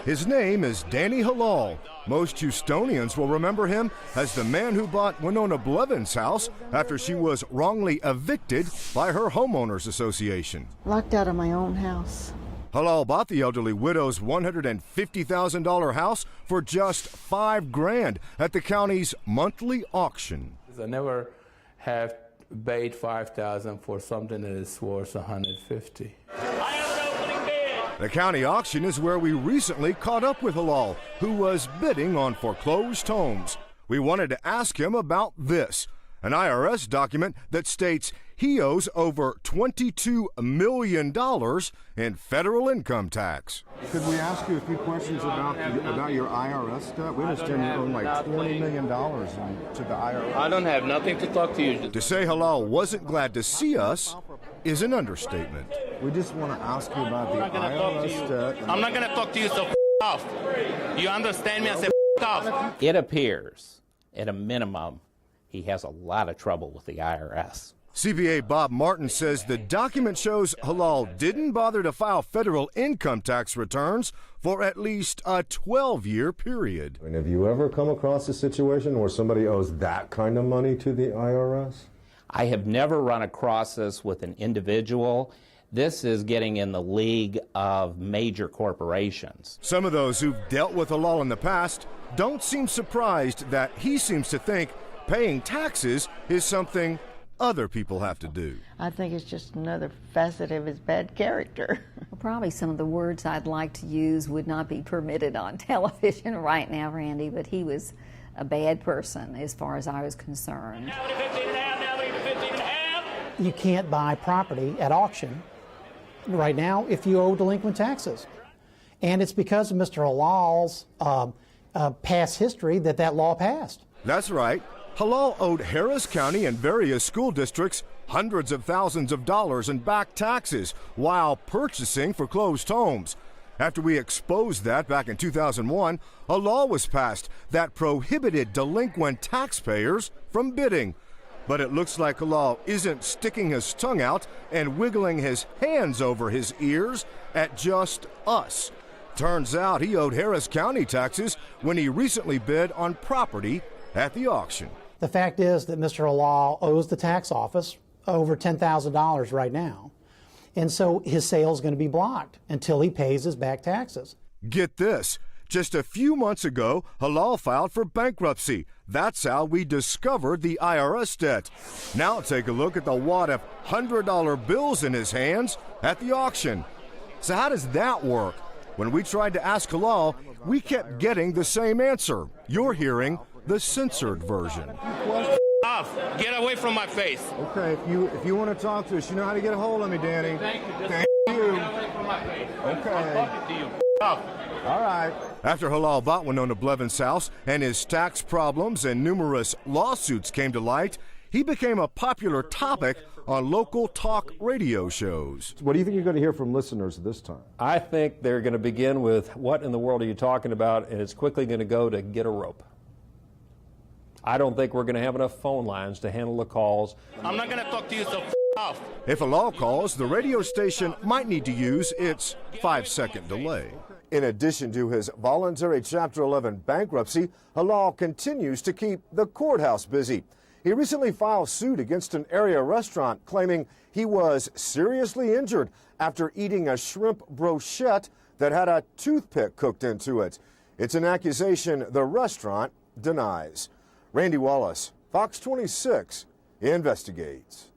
His name is Danny Halal. Most Houstonians will remember him as the man who bought Winona Blevins' house after she was wrongly evicted by her homeowners association. Locked out of my own house. Halal bought the elderly widow's $150,000 house for just $5,000 at the county's monthly auction. I never have paid $5,000 for something that is worth $150,000. The county auction is where we recently caught up with Halal, who was bidding on foreclosed homes. We wanted to ask him about this, an IRS document that states he owes over $22 million in federal income tax. Could we ask you a few questions about your IRS debt? We understand you owe like $20 million to the IRS. I don't have nothing to talk to you. To say Halal wasn't glad to see us is an understatement. We just want to ask you about the IRS debt. I'm not going to talk to you, so off. You understand me? I said off. It appears, at a minimum, he has a lot of trouble with the IRS. CPA Bob Martin says the document shows Halal didn't bother to file federal income tax returns for at least a 12-year period. And have you ever come across a situation where somebody owes that kind of money to the IRS? I have never run across this with an individual. This is getting in the league of major corporations. Some of those who've dealt with Halal in the past don't seem surprised that he seems to think paying taxes is something other people have to do. I think it's just another facet of his bad character. Well, probably some of the words I'd like to use would not be permitted on television right now, Randy, but he was a bad person as far as I was concerned. You can't buy property at auction right now if you owe delinquent taxes. And it's because of Mr. Halal's past history that law passed. That's right. Halal owed Harris County and various school districts hundreds of thousands of dollars in back taxes while purchasing foreclosed homes. After we exposed that back in 2001, a law was passed that prohibited delinquent taxpayers from bidding. But it looks like Halal isn't sticking his tongue out and wiggling his hands over his ears at just us. Turns out he owed Harris County taxes when he recently bid on property at the auction. The fact is that Mr. Halal owes the tax office over $10,000 right now. And so his sale is going to be blocked until he pays his back taxes. Get this. Just a few months ago, Halal filed for bankruptcy. That's how we discovered the IRS debt. Now take a look at the wad of $100 bills in his hands at the auction. So how does that work? When we tried to ask Halal, we kept getting the same answer. You're hearing the censored version. Off. Get away from my face. Okay, if you want to talk to us, you know how to get a hold of me, Danny. Thank you. Thank you. Away from my face. Okay. I'm talking to you. Off. All right. After Halal bought Winona Blevins' house and his tax problems and numerous lawsuits came to light, he became a popular topic on local talk radio shows. What do you think you're going to hear from listeners this time? I think they're going to begin with, what in the world are you talking about? And it's quickly going to go to get a rope. I don't think we're going to have enough phone lines to handle the calls. I'm not going to talk to you, so off. If Halal calls, the radio station might need to use its 5-second delay. In addition to his voluntary Chapter 11 bankruptcy, Halal continues to keep the courthouse busy. He recently filed suit against an area restaurant claiming he was seriously injured after eating a shrimp brochette that had a toothpick cooked into it. It's an accusation the restaurant denies. Randy Wallace, Fox 26, investigates.